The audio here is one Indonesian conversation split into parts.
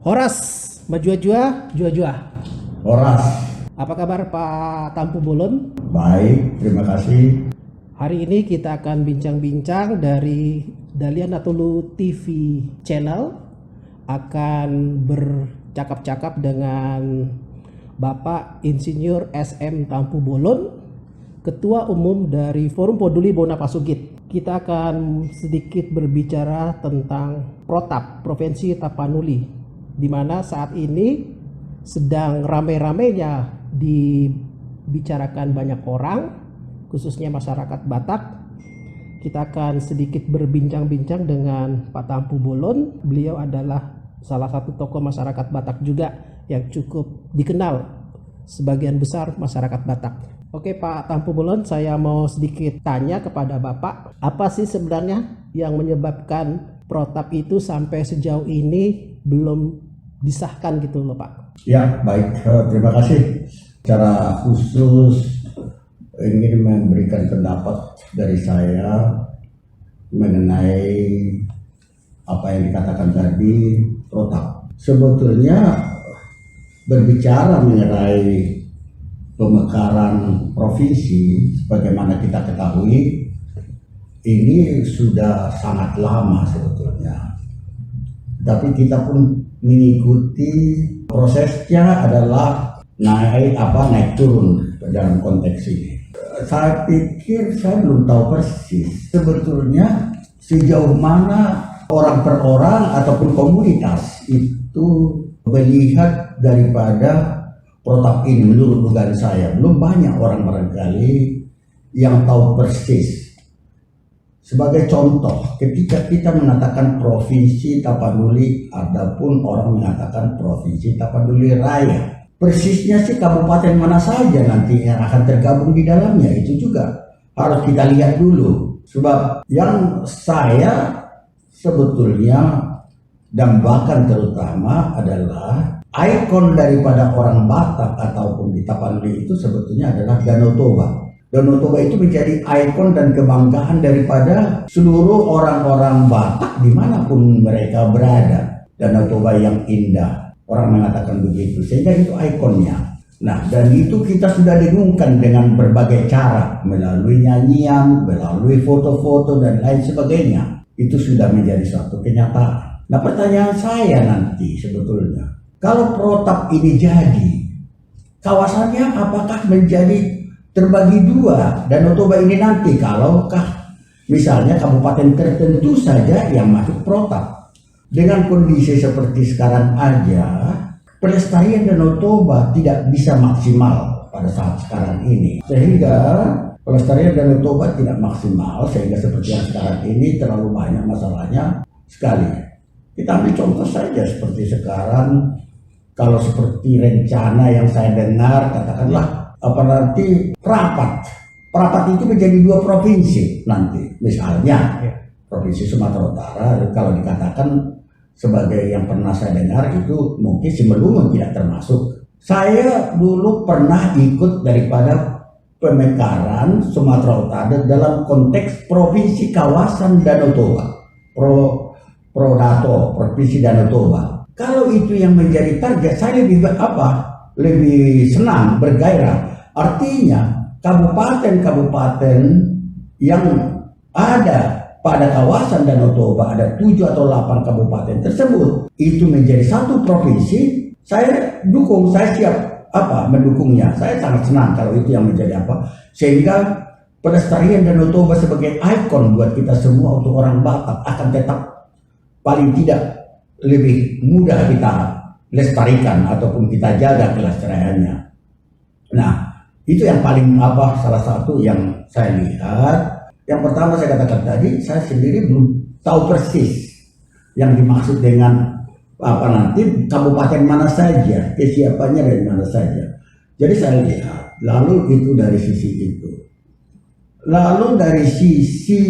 Horas, Majua-jua, Jua-jua. Horas, Apa kabar Pak Tampu Bolon? baik, terima kasih. Hari ini kita akan bincang-bincang dari Dahlia Natulu TV channel, akan bercakap-cakap dengan Bapak Insinyur SM Tampu Bolon, Ketua Umum dari Forum Peduli Bona Pasugit. Kita akan sedikit berbicara tentang Protap Provinsi Tapanuli, di mana saat ini sedang rame-ramenya dibicarakan banyak orang, khususnya masyarakat Batak. Kita akan sedikit berbincang-bincang dengan Pak Tampu Bolon. Beliau adalah salah satu tokoh masyarakat Batak juga yang cukup dikenal sebagian besar masyarakat Batak. Oke Pak Tampu Bolon, saya mau sedikit tanya kepada Bapak, apa sih sebenarnya yang menyebabkan Protap itu sampai sejauh ini belum disahkan gitu loh Pak? Ya, baik, terima kasih. Secara khusus ingin memberikan pendapat dari saya mengenai apa yang dikatakan tadi, Protap. Sebetulnya berbicara mengenai pemekaran provinsi, sebagaimana kita ketahui, ini sudah sangat lama sebetulnya. Tapi kita pun mengikuti prosesnya adalah naik turun dalam konteks ini. Saya pikir saya belum tahu persis sebetulnya sejauh mana orang per orang ataupun komunitas itu melihat daripada Protap ini. Menurut dugaan saya belum banyak orang barangkali yang tahu persis. Sebagai contoh, ketika kita mengatakan Provinsi Tapanuli, adapun orang mengatakan Provinsi Tapanuli Raya, persisnya sih kabupaten mana saja nanti yang akan tergabung di dalamnya, itu juga harus kita lihat dulu. Sebab yang saya sebetulnya dambakan terutama adalah ikon daripada orang Batak ataupun di Tapanuli itu sebetulnya adalah Danau Toba. Danau Toba itu menjadi ikon dan kebanggaan daripada seluruh orang-orang Batak dimanapun mereka berada. Danau Toba yang indah, orang mengatakan begitu, sehingga itu ikonnya. Nah, dan itu kita sudah dengungkan dengan berbagai cara, melalui nyanyian, melalui foto-foto dan lain sebagainya. Itu sudah menjadi suatu kenyataan. Nah, pertanyaan saya nanti sebetulnya, kalau Protap ini jadi, kawasannya apakah menjadi terbagi dua Danau Toba ini nanti, kalaukah misalnya kabupaten tertentu saja yang masuk Protap? Dengan kondisi seperti sekarang aja, pelestarian Danau Toba tidak bisa maksimal pada saat sekarang ini, sehingga pelestarian Danau Toba tidak maksimal, sehingga seperti yang sekarang ini terlalu banyak masalahnya sekali. Kita ambil contoh saja seperti sekarang, kalau seperti rencana yang saya dengar, katakanlah nanti Prapat itu menjadi dua provinsi nanti, misalnya Provinsi Sumatera Utara. Kalau dikatakan sebagai yang pernah saya dengar itu mungkin Simalungun tidak termasuk. Saya dulu pernah ikut daripada pemekaran Sumatera Utara dalam konteks provinsi kawasan Danau Toba, Prodato, Provinsi Danau Toba. Kalau itu yang menjadi target, saya lebih senang, bergairah. Artinya kabupaten-kabupaten yang ada pada kawasan Danau Toba, ada 7 atau 8 kabupaten tersebut, itu menjadi satu provinsi. Saya dukung, saya siap mendukungnya. Saya sangat senang kalau itu yang menjadi sehingga pelestarian Danau Toba sebagai ikon buat kita semua untuk orang Batak akan tetap paling tidak lebih mudah kita lestarikan ataupun kita jaga kelestariannya. Nah, itu yang paling salah satu yang saya lihat. Yang pertama saya katakan tadi, saya sendiri belum tahu persis yang dimaksud dengan nanti kabupaten mana saja, kesiapannya dari mana saja. Jadi saya lihat, lalu itu dari sisi itu. Lalu dari sisi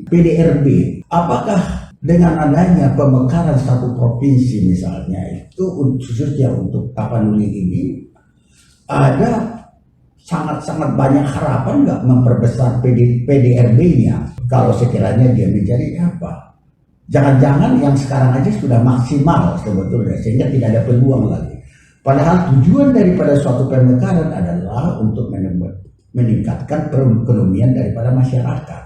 PDRB, apakah dengan adanya pemekaran satu provinsi misalnya, itu khususnya untuk Tapanuli ini, ada sangat-sangat banyak harapan nggak memperbesar PDRB-nya kalau sekiranya dia menjadi Jangan-jangan yang sekarang aja sudah maksimal sebetulnya, sehingga tidak ada peluang lagi. Padahal tujuan daripada suatu pemekaran adalah untuk meningkatkan perekonomian daripada masyarakat.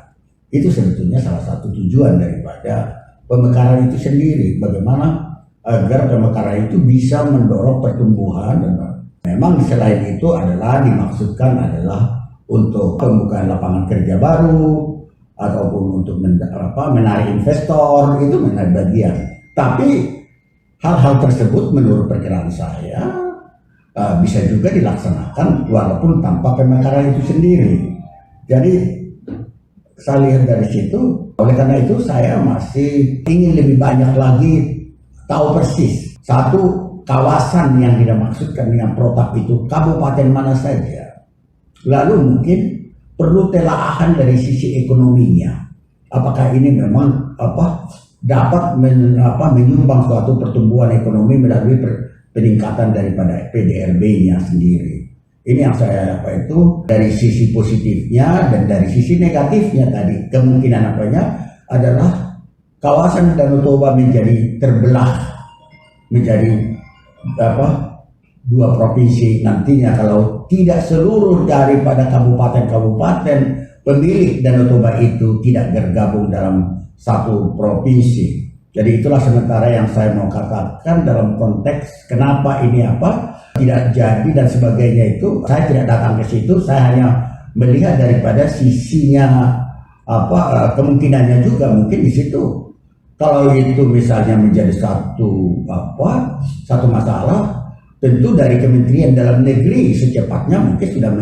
Itu sebetulnya salah satu tujuan daripada pemekaran itu sendiri. Bagaimana agar pemekaran itu bisa mendorong pertumbuhan, dan memang selain itu adalah dimaksudkan adalah untuk pembukaan lapangan kerja baru ataupun untuk menarik investor, itu menarik bagian. Tapi hal-hal tersebut menurut perkiraan saya bisa juga dilaksanakan walaupun tanpa pemekaran itu sendiri. Jadi saya lihat dari situ, oleh karena itu saya masih ingin lebih banyak lagi tahu persis satu kawasan yang kita maksudkan dengan protap itu kabupaten mana saja. Lalu mungkin perlu telaahan dari sisi ekonominya. Apakah ini memang dapat menyumbang suatu pertumbuhan ekonomi melalui peningkatan daripada PDRB-nya sendiri. Ini yang saya dari sisi positifnya, dan dari sisi negatifnya tadi kemungkinan adalah kawasan Danau Toba menjadi terbelah menjadi dua provinsi nantinya kalau tidak seluruh daripada kabupaten-kabupaten pemilik Danau Toba itu tidak bergabung dalam satu provinsi. Jadi itulah sementara yang saya mau katakan dalam konteks kenapa ini tidak jadi dan sebagainya itu. Saya tidak datang ke situ, saya hanya melihat daripada sisinya kemungkinannya juga mungkin di situ. Kalau itu misalnya menjadi satu masalah, tentu dari Kementerian Dalam Negeri secepatnya mungkin sudah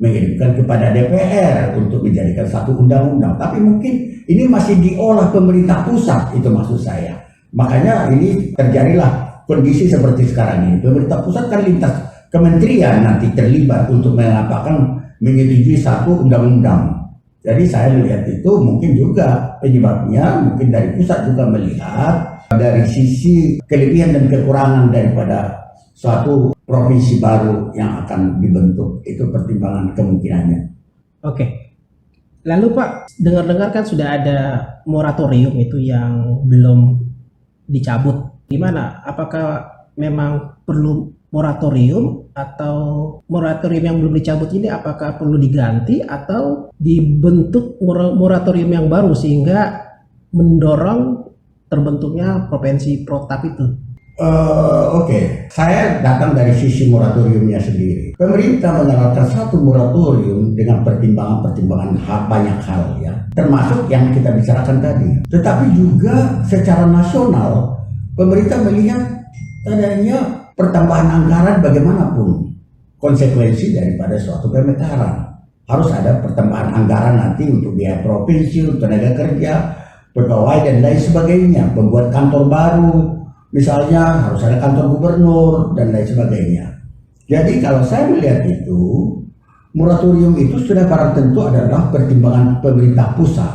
mengirimkan kepada DPR untuk menjadikan satu undang-undang. Tapi mungkin ini masih diolah pemerintah pusat, itu maksud saya. Makanya ini terjadilah kondisi seperti sekarang ini. Pemerintah pusat kan lintas kementerian nanti terlibat untuk menyetujui satu undang-undang. Jadi saya melihat itu mungkin juga penyebabnya mungkin dari pusat juga melihat dari sisi kelebihan dan kekurangan daripada suatu provinsi baru yang akan dibentuk, itu pertimbangan kemungkinannya. Oke. Lalu Pak, dengar-dengar kan sudah ada moratorium itu yang belum dicabut. Gimana? Apakah memang perlu moratorium, atau moratorium yang belum dicabut ini apakah perlu diganti atau dibentuk moratorium yang baru sehingga mendorong terbentuknya provinsi protap itu? Oke. Saya datang dari sisi moratoriumnya sendiri. Pemerintah menerapkan satu moratorium dengan pertimbangan banyak hal ya, termasuk yang kita bicarakan tadi. Tetapi juga secara nasional pemerintah melihat adanya pertambahan anggaran bagaimanapun konsekuensi daripada suatu pemekaran. Harus ada pertambahan anggaran nanti untuk biaya provinsi, untuk tenaga kerja, pegawai dan lain sebagainya, membuat kantor baru, misalnya harus ada kantor gubernur dan lain sebagainya. Jadi kalau saya melihat itu, moratorium itu sudah barang tentu adalah pertimbangan pemerintah pusat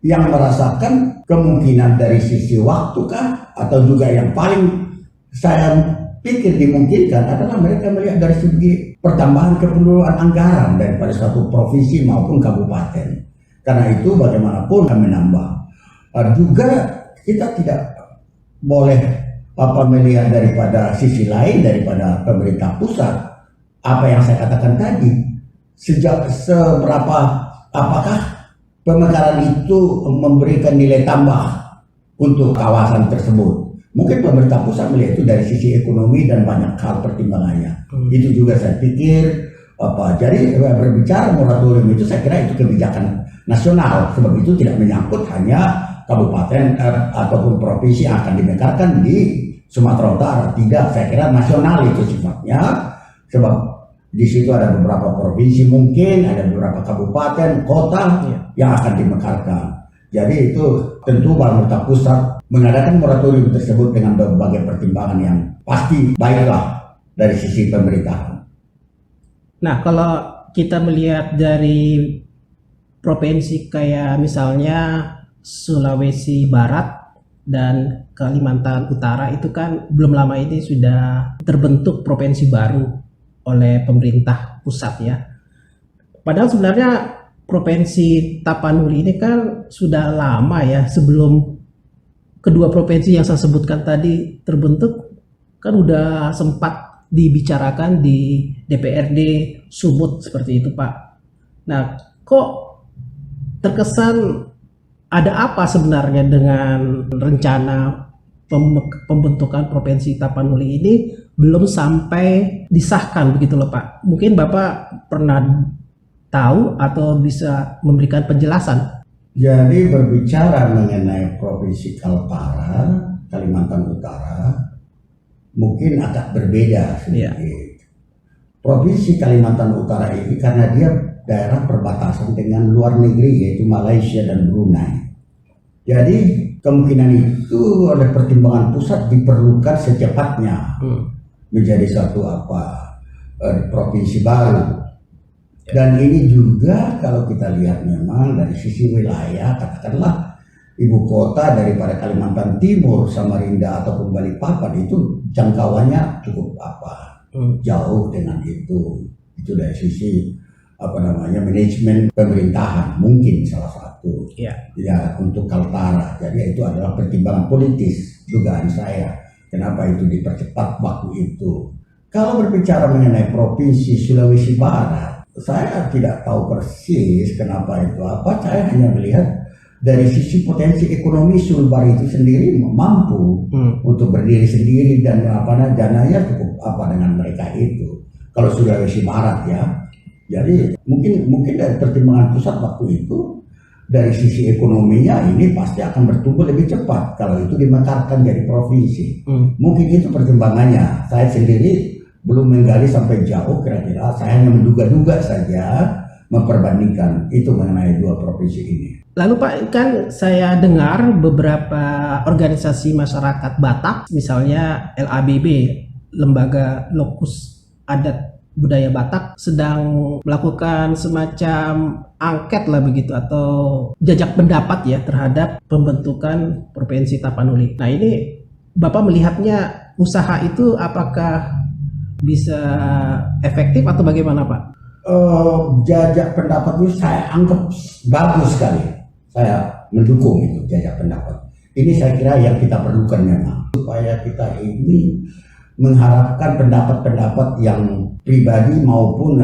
yang merasakan kemungkinan dari sisi waktu atau juga yang paling saya pikir dimungkinkan adalah mereka melihat dari segi pertambahan keperluan anggaran daripada suatu provinsi maupun kabupaten. Karena itu bagaimanapun kami menambah. Juga kita tidak boleh melihat daripada sisi lain daripada pemerintah pusat. Apa yang saya katakan tadi, apakah pemekaran itu memberikan nilai tambah untuk kawasan tersebut? Mungkin pemerintah pusat melihat itu dari sisi ekonomi dan banyak hal pertimbangannya. Itu juga saya pikir jadi berbicara moratorium itu saya kira itu kebijakan nasional, sebab itu tidak menyangkut hanya kabupaten ataupun provinsi yang akan dimekarkan di Sumatera Utara. Tidak, saya kira nasional itu sifatnya, sebab di situ ada beberapa provinsi, mungkin ada beberapa kabupaten, kota yang akan dimekarkan. Jadi itu tentu pemerintah pusat mengadakan moratorium tersebut dengan berbagai pertimbangan yang pasti baiklah dari sisi pemerintahan. Nah, kalau kita melihat dari provinsi kayak misalnya Sulawesi Barat dan Kalimantan Utara itu kan belum lama ini sudah terbentuk provinsi baru oleh pemerintah pusat ya. Padahal sebenarnya Provinsi Tapanuli ini kan sudah lama ya sebelum kedua provinsi yang saya sebutkan tadi terbentuk kan udah sempat dibicarakan di DPRD Sumut seperti itu Pak. Nah, kok terkesan ada apa sebenarnya dengan rencana pembentukan Provinsi Tapanuli ini belum sampai disahkan begitu loh Pak. Mungkin Bapak pernah tahu atau bisa memberikan penjelasan. Jadi berbicara mengenai Provinsi Kaltara, Kalimantan Utara, mungkin agak berbeda sedikit. Provinsi Kalimantan Utara ini karena dia daerah perbatasan dengan luar negeri yaitu Malaysia dan Brunei. Jadi kemungkinan itu oleh pertimbangan pusat diperlukan secepatnya menjadi satu provinsi baru. Dan ini juga kalau kita lihat memang dari sisi wilayah, katakanlah ibu kota daripada Kalimantan Timur, Samarinda ataupun Balikpapan itu jangkauannya cukup jauh dengan itu. Itu dari sisi manajemen pemerintahan mungkin salah satu ya untuk Kaltara. Jadi itu adalah pertimbangan politis dugaan saya kenapa itu dipercepat waktu itu. Kalau berbicara mengenai Provinsi Sulawesi Barat, saya tidak tahu persis kenapa itu saya hanya melihat dari sisi potensi ekonomi Sulbar itu sendiri mampu untuk berdiri sendiri dan dananya cukup dengan mereka itu. Kalau Sulawesi Barat ya. Jadi mungkin dari pertimbangan pusat waktu itu dari sisi ekonominya ini pasti akan bertumbuh lebih cepat kalau itu dimekarkan jadi provinsi. Mungkin itu pertimbangannya. Saya sendiri belum menggali sampai jauh, kira-kira saya hanya menduga-duga saja memperbandingkan itu mengenai dua provinsi ini. Lalu Pak, kan saya dengar beberapa organisasi masyarakat Batak, misalnya LABB, Lembaga Lokus Adat Budaya Batak, sedang melakukan semacam angket lah begitu atau jajak pendapat ya terhadap pembentukan Provinsi Tapanuli. Nah ini Bapak melihatnya usaha itu apakah bisa efektif atau bagaimana Pak? Jajak pendapat itu saya anggap bagus sekali. Saya mendukung itu jajak pendapat. Ini saya kira yang kita perlukan memang supaya kita ini mengharapkan pendapat-pendapat yang pribadi maupun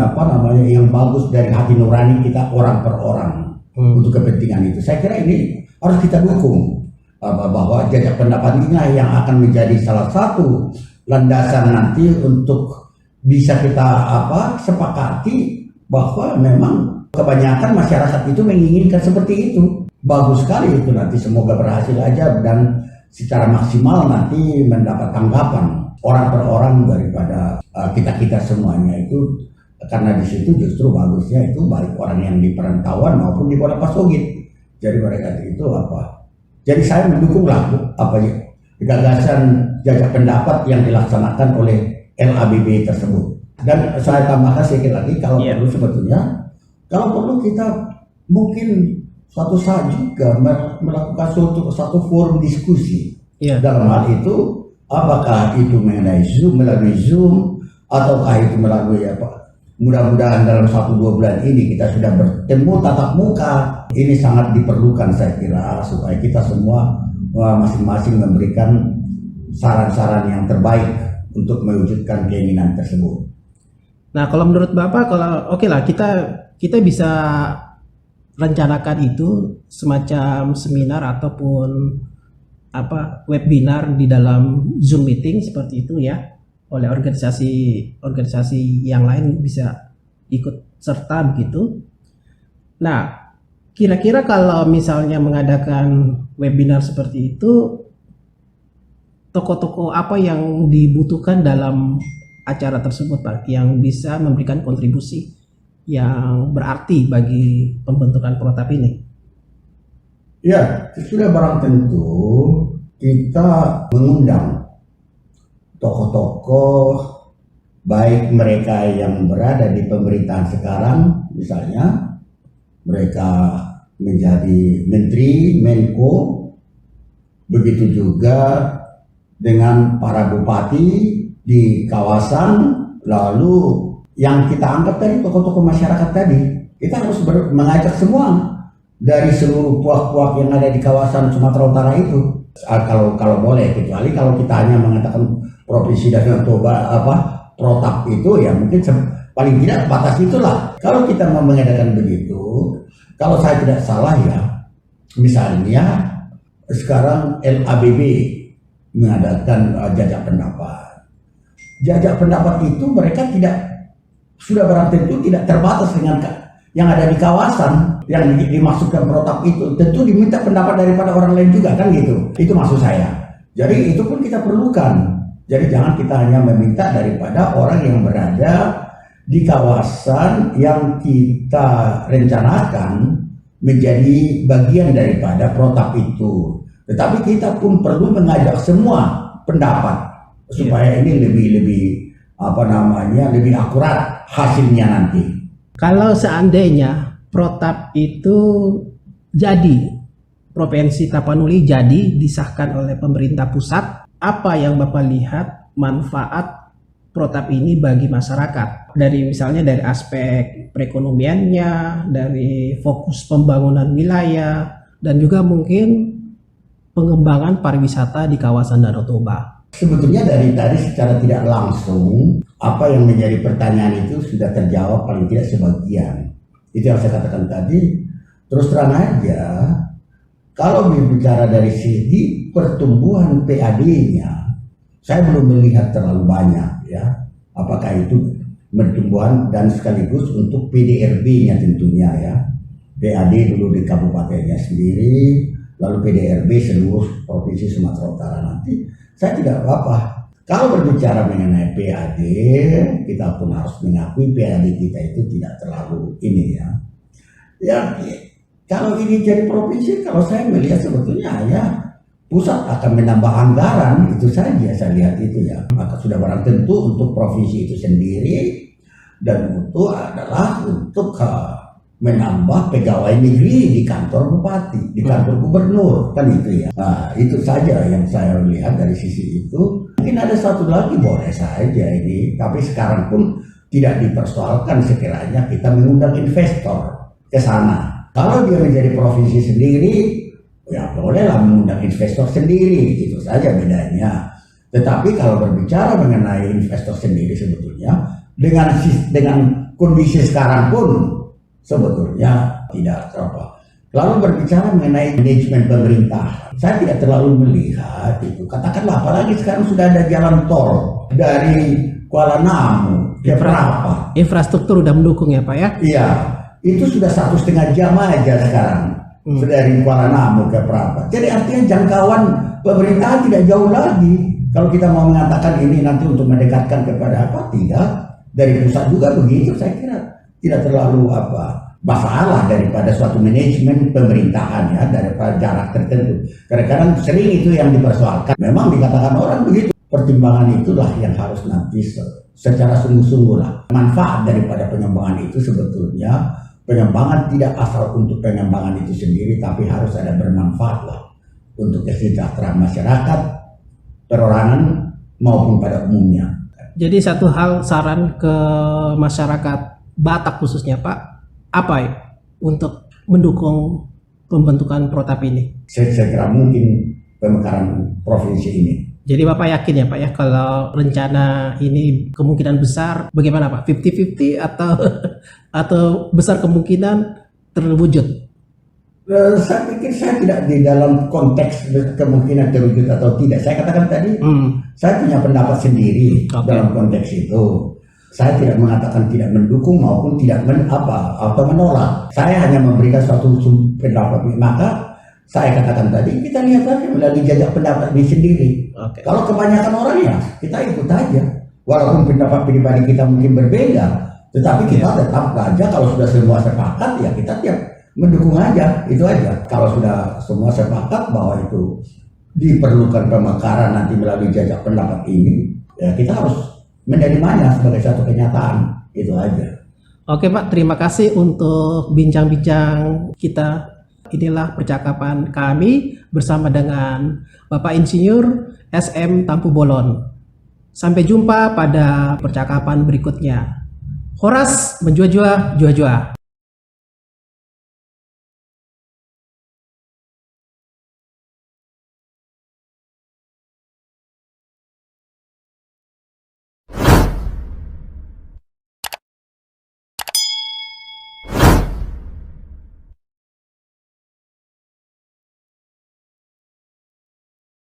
yang bagus dari hati nurani kita orang per orang untuk kepentingan itu. Saya kira ini harus kita dukung bahwa jajak pendapat inilah yang akan menjadi salah satu landasan nanti untuk bisa kita sepakati bahwa memang kebanyakan masyarakat itu menginginkan seperti itu. Bagus sekali itu nanti semoga berhasil aja dan secara maksimal nanti mendapat tanggapan orang per orang daripada kita semuanya itu, karena di situ justru bagusnya itu baik orang yang di perantauan maupun di Kota Pasogit. Jadi mereka itu Jadi saya mendukunglah gagasan jajak pendapat yang dilaksanakan oleh LABB tersebut. Dan saya tambahkan sedikit lagi kalau perlu sebetulnya, kalau perlu kita mungkin suatu saat juga melakukan satu forum diskusi dalam hal itu, apakah itu melalui Zoom ataukah itu melalui mudah-mudahan dalam 1-2 bulan ini kita sudah bertemu tatap muka. Ini sangat diperlukan saya kira supaya kita semua masing-masing memberikan saran-saran yang terbaik untuk mewujudkan keinginan tersebut. Nah, kalau menurut Bapak, kita bisa rencanakan itu semacam seminar ataupun webinar di dalam Zoom meeting seperti itu ya, oleh organisasi yang lain bisa ikut serta begitu. Nah, kira-kira kalau misalnya mengadakan webinar seperti itu, tokoh-tokoh apa yang dibutuhkan dalam acara tersebut Pak, yang bisa memberikan kontribusi yang berarti bagi pembentukan Protap ini? Ya, sudah barang tentu kita mengundang tokoh-tokoh baik mereka yang berada di pemerintahan sekarang, misalnya mereka menjadi menteri, menko, begitu juga dengan para bupati di kawasan, lalu yang kita anggap tadi tokoh-tokoh masyarakat tadi, kita harus mengajak semua dari seluruh puak-puak yang ada di kawasan Sumatera Utara itu Kalau boleh, kecuali kalau kita hanya mengatakan Provinsi Danau Toba protap itu ya mungkin paling tidak batas itulah. Kalau kita mau mengadakan begitu, kalau saya tidak salah ya, misalnya sekarang LABB mengadakan jajak pendapat. Jajak pendapat itu mereka sudah barang tentu tidak terbatas dengan yang ada di kawasan yang dimaksudkan protap itu. Tentu diminta pendapat daripada orang lain juga kan gitu. Itu maksud saya. Jadi itu pun kita perlukan. Jadi jangan kita hanya meminta daripada orang yang berada di kawasan yang kita rencanakan menjadi bagian daripada protap itu. Tetapi kita pun perlu mengajak semua pendapat supaya ini lebih akurat hasilnya nanti. Kalau seandainya protap itu jadi, Provinsi Tapanuli jadi disahkan oleh pemerintah pusat, apa yang Bapak lihat manfaat protap ini bagi masyarakat? Misalnya dari aspek perekonomiannya, dari fokus pembangunan wilayah, dan juga mungkin pengembangan pariwisata di kawasan Danau Toba. Sebetulnya dari tadi secara tidak langsung apa yang menjadi pertanyaan itu sudah terjawab paling tidak sebagian. Itu yang saya katakan tadi. Terus terang aja, kalau berbicara dari segi pertumbuhan PAD-nya, saya belum melihat terlalu banyak ya. Apakah itu pertumbuhan dan sekaligus untuk PDRB-nya tentunya ya. PAD dulu di kabupatennya sendiri, lalu PDRB seluruh provinsi Sumatera Utara nanti. Saya tidak apa-apa. Kalau berbicara mengenai PAD, kita pun harus mengakui PAD kita itu tidak terlalu ini ya. Ya, kalau ini jadi provinsi, kalau saya melihat sebetulnya ya pusat akan menambah anggaran, itu saja saya lihat itu ya. Maka sudah barang tentu untuk provinsi itu sendiri dan itu adalah untuk menambah pegawai negeri di kantor bupati, di kantor gubernur, kan itu ya. Nah, itu saja yang saya lihat dari sisi itu. Mungkin ada satu lagi boleh saja ini, tapi sekarang pun tidak dipersoalkan sekiranya kita mengundang investor ke sana. Kalau dia menjadi provinsi sendiri, ya bolehlah mengundang investor sendiri, itu saja bedanya. Tetapi kalau berbicara mengenai investor sendiri sebetulnya dengan kondisi sekarang pun sebetulnya tidak apa. Lalu berbicara mengenai manajemen pemerintah, saya tidak terlalu melihat itu. Katakanlah apalagi sekarang sudah ada jalan tol dari Kuala Namu ke Prapa. Infrastruktur udah mendukung ya Pak ya? Iya, itu sudah 1,5 jam aja sekarang. Dari Kuala Namu ke Prapa. Jadi artinya jangkauan pemerintahan tidak jauh lagi. Kalau kita mau mengatakan ini nanti untuk mendekatkan kepada apa? Tidak. Dari pusat juga begitu, saya kira tidak terlalu masalah daripada suatu manajemen pemerintahan ya, daripada jarak tertentu. Kadang-kadang sering itu yang dipersoalkan. Memang dikatakan orang begitu. Pertimbangan itulah yang harus nanti secara sungguh-sungguh lah. Manfaat daripada pengembangan itu sebetulnya pengembangan tidak asal untuk pengembangan itu sendiri, tapi harus ada bermanfaat lah untuk kesejahteraan masyarakat, perorangan maupun pada umumnya. Jadi satu hal saran ke masyarakat Batak khususnya Pak, apa ya untuk mendukung pembentukan protap ini? Saya kira mungkin pemekaran provinsi ini. Jadi Bapak yakin ya Pak ya kalau rencana ini kemungkinan besar bagaimana Pak? 50-50 atau besar kemungkinan terwujud? Saya pikir saya tidak di dalam konteks kemungkinan terwujud atau tidak. Saya katakan tadi, saya punya pendapat sendiri dalam konteks itu. Saya tidak mengatakan tidak mendukung maupun tidak atau menolak. Saya hanya memberikan suatu pendapat. Maka saya katakan tadi, kita lihat saja melalui jajak pendapat ini sendiri. Kalau kebanyakan orang ya kita ikut aja. Walaupun pendapat pribadi kita mungkin berbeda, tetapi kita tetap aja kalau sudah semua sepakat ya kita tiap mendukung aja, itu aja. Kalau sudah semua sepakat bahwa itu diperlukan pemekaran nanti melalui jajak pendapat ini, ya kita harus menerimanya sebagai satu kenyataan, itu aja. Oke Pak, terima kasih untuk bincang-bincang kita. Inilah percakapan kami bersama dengan Bapak Insinyur SM Tampu Bolon. Sampai jumpa pada percakapan berikutnya. Horas menjua-jua, jua-jua.